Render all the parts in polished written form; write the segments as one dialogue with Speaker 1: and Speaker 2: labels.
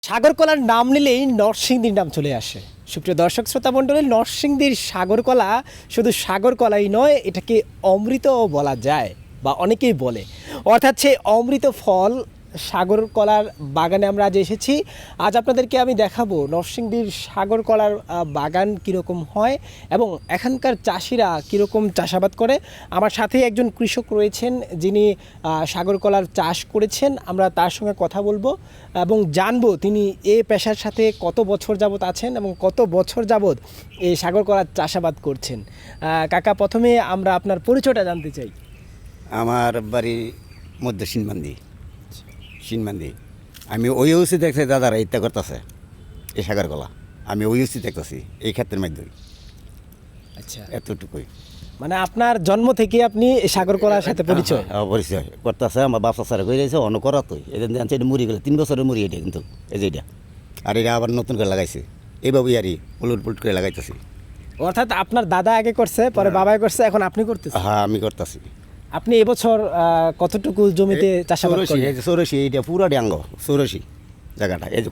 Speaker 1: সাগরকলার নাম নিলেই নরসিংদীর নাম চলে আসে। সুপ্রিয় দর্শক শ্রোতা মণ্ডলী, নরসিংদীর সাগরকলা শুধু সাগরকলাই নয়, এটাকে অমৃতও বলা যায় বা অনেকেই বলে। অর্থাৎ সেই অমৃত ফল সাগরকলার বাগানে আমরা আজ এসেছি। আজ আপনাদেরকে আমি দেখাবো নরসিংদীর সাগরকলার বাগান কীরকম হয় এবং এখানকার চাষিরা কীরকম চাষাবাদ করে। আমার সাথে একজন কৃষক রয়েছেন যিনি সাগরকলার চাষ করেছেন। আমরা তার সঙ্গে কথা বলবো এবং জানবো তিনি এই পেশার সাথে কত বছর যাবত আছেন এবং কত বছর যাবত এই সাগরকলার চাষাবাদ করছেন। কাকা, প্রথমে আমরা আপনার পরিচয়টা জানতে চাই।
Speaker 2: আমার বাড়ি মধ্যে সিনমান্দি। আমি ওই ওসি দেখছি দাদারা ইত্যা করতেছে এই সাগরকলা। আমি ওই ওসি দেখতেছি এই ক্ষেত্রের মাধ্যমে।
Speaker 1: আচ্ছা,
Speaker 2: এতটুকুই।
Speaker 1: মানে আপনার জন্ম থেকে আপনি এই সাগরকলার সাথে পরিচয়?
Speaker 2: পরিচয় করতেছে আমার বাপসা স্যারে করে দিয়েছে অন্য করা তো এদের জানছে এটা মুড়ি গেলে 3 বছরের মুড়ি এটা, কিন্তু এই যে এটা আর এটা আবার নতুন করে লাগাইছে এইভাবেই আর উলট পুলট করে লাগাইতেছি।
Speaker 1: অর্থাৎ আপনার দাদা আগে করছে, পরে বাবাই করছে, এখন আপনি করতেছেন?
Speaker 2: হ্যাঁ, আমি করতেছি।
Speaker 1: আপনি এবছর কতটুকু জমিতে চাষাবাদ করেন?
Speaker 2: এই যে 84 এইটা পুরাটি আঙ্গ 84 জায়গাটা, এই যে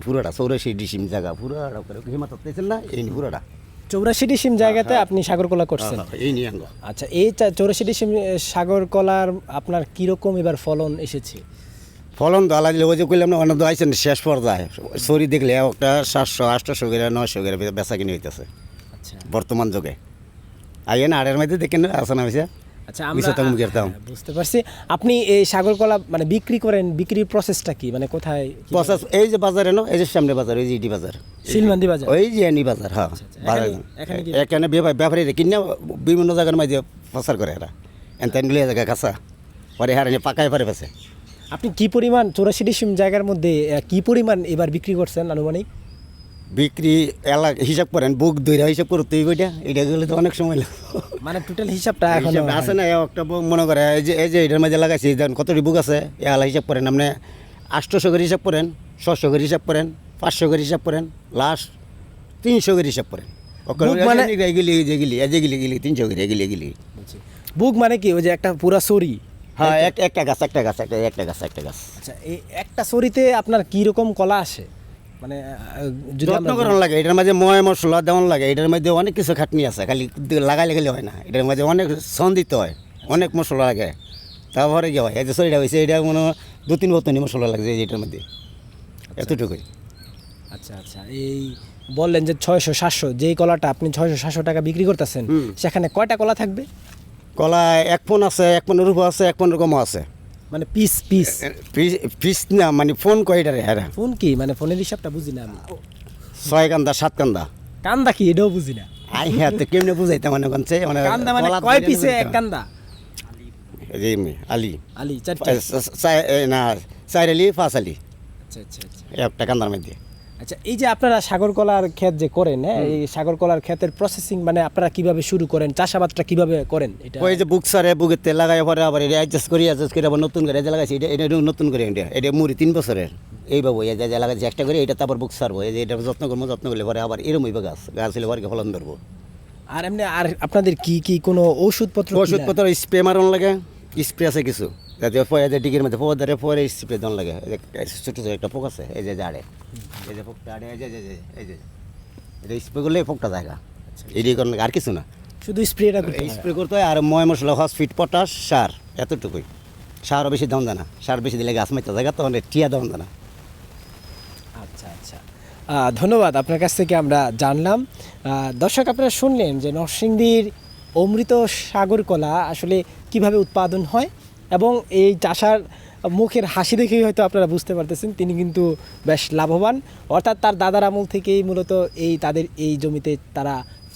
Speaker 2: পুরাটা 84 ডিসিম জায়গা পুরাটা করে হিমাত পেয়েছেন না, এই পুরাটা
Speaker 1: 84 ডিসিম জায়গাতে আপনি সাগরকলা করছেন?
Speaker 2: এই নিয়ে আঙ্গ।
Speaker 1: আচ্ছা, এই 84 ডিসিম সাগরকলার আপনার কীরকম এবার ফলন এসেছে?
Speaker 2: ফলন তো আলাদা ওই যে করলাম না, অনেক আইসেন শেষ পর্যায়ে সরি দেখলে একটা 700-800 করে 900 করে বেচা কিনে হইতেছে
Speaker 1: আচ্ছা,
Speaker 2: বর্তমান যুগে। আইয়েন আড়ের মধ্যে দেখেন আসা না হয়েছে।
Speaker 1: আচ্ছা, বুঝতে পারছি। আপনি এই সাগরকলা মানে বিক্রি করেন, বিক্রির প্রসেসটা কি, মানে কোথায়
Speaker 2: প্রসেস? এই যে বাজারে না, এই যে সামনে বাজার, ওই যে ইডি বাজার,
Speaker 1: শিলমান্দি বাজার,
Speaker 2: ওই যে এনি বাজার। হ্যাঁ, এখানে ব্যাপারীরা কিনে বিভিন্ন জায়গার মাঝে প্রচার করে এরা এনতেন গুলিয়ে জায়গা কাঁচা পরে হারে পাকায় পারে পেছে।
Speaker 1: আপনি কি পরিমাণ 84 ডিসিম জায়গার মধ্যে কি পরিমাণ এবার বিক্রি করছেন আনুমানিক?
Speaker 2: বিক্রি এলাকা হিসাব করেন, বুক দইরা হিসাব করতে এটা গেলে তো অনেক সময় লাগে।
Speaker 1: মানে টোটাল হিসাবটা এখন
Speaker 2: আছে না, একটা মনে করে এই যে এটার মাঝে লাগাইছি কতটি বুক আছে এলা হিসাব করেন। আপনি 800 করে হিসাব করেন, 600 করে হিসাব করেন, 500 করে হিসাব করেন, লাস্ট 300 করে হিসাব করেন। মানে গিলি 300 করে গিলি।
Speaker 1: বুক মানে কি? ওই যে একটা পুরা সরি?
Speaker 2: হ্যাঁ, একটা গাছ।
Speaker 1: আচ্ছা, এই একটা সরিতে আপনার কি রকম কলা আসে? মানে যদি
Speaker 2: যত্ন করানো লাগে, এটার মাঝে ময় মশলা দেওয়ান লাগে, এটার মধ্যে অনেক কিছু খাটনি আছে, খালি লাগাইলে গেলে হয় না। এটার মাঝে অনেক সন দিতে হয়, অনেক মশলা লাগে, তারপরে কি হয় এই যে সরিটা হয়েছে এটা মনে 2-3 বোতনি মশলা লাগছে এটার মধ্যে, এতটুকুই।
Speaker 1: আচ্ছা, এই বললেন যে 600-700, যেই কলাটা আপনি 600-700 টাকা বিক্রি করতেছেন, সেখানে কয়টা কলা থাকবে?
Speaker 2: কলা 1 পণ আছে, 1 পণের উপর আছে, 1 পণের কমও আছে।
Speaker 1: মানে পিস
Speaker 2: না, মানে ফোন কয়টারে? হ্যাঁ,
Speaker 1: ফোন কি মানে? ফোনের হিসাবটা বুঝি না আমি।
Speaker 2: 6 কান্দা 7 কান্দা।
Speaker 1: কান্দা কি এটাও বুঝি না।
Speaker 2: হ্যাঁ, তো কেমনে বুঝাইতে মনে করছে
Speaker 1: কান্দা মানে কয় পিসে এক কান্দা?
Speaker 2: আলি না 4 আলি 5 আলি।
Speaker 1: আচ্ছা,
Speaker 2: একটা কান্দার মধ্যে।
Speaker 1: আচ্ছা, এই যে আপনারা সাগরকলার ক্ষেত যে করেন, হ্যাঁ, এই সাগরকলার ক্ষেতের প্রসেসিং মানে আপনারা কিভাবে শুরু করেন, চাষাবাদটা কিভাবে করেন? এটা
Speaker 2: ওই যে বুক সারে বুকের তেল লাগাই পরে আবার এটা অ্যাডজাস্ট করে আবার নতুন করে এটা লাগাইছি, এটা নতুন করে এটা মুড়ি 3 বছরের এইভাবে এই যে লাগাইছি একটা করে, এটা তারপর বুক সারবো, এই যে এটা যত্ন করলে পরে আবার এরম হইবে গাছ হলে পরে ফলন ধরবো।
Speaker 1: আর এমনি আর আপনাদের কি কোনো ওষুধপত্র
Speaker 2: স্প্রে মারন লাগে? স্প্রে আছে কিছু, যাতে ডিগির মধ্যে পোকা ধরে পরে স্প্রে দেওয়ান লাগে। ছোটো ছোটো একটা পোক আছে এই যে আড়ে, এই যে পোকটা আড়ে, এই যে এটা স্প্রে করলে পোকটা জায়গা, এদিকে করেন আর কিছু না,
Speaker 1: শুধু স্প্রেটা
Speaker 2: স্প্রে করতে হয়। আর ময় মশলা, ফসফেট, পটাশ, সার, এতটুকুই। সারও বেশি দাম দেয় না, সার বেশি দিলে গাছ মাইতে জায়গা তখন টিয়া দাম দেয় না।
Speaker 1: আচ্ছা, ধন্যবাদ। আপনার কাছ থেকে আমরা জানলাম। দর্শক, আপনারা শুনলেন যে নরসিংদীর অমৃত সাগরকলা আসলে কিভাবে উৎপাদন হয় এবং এই চাষার মুখের হাসি দেখেই হয়তো আপনারা বুঝতে পারতেছেন তিনি কিন্তু বেশ লাভবান। অর্থাৎ তার দাদার আমল থেকেই মূলত তাদের এই জমিতে তারা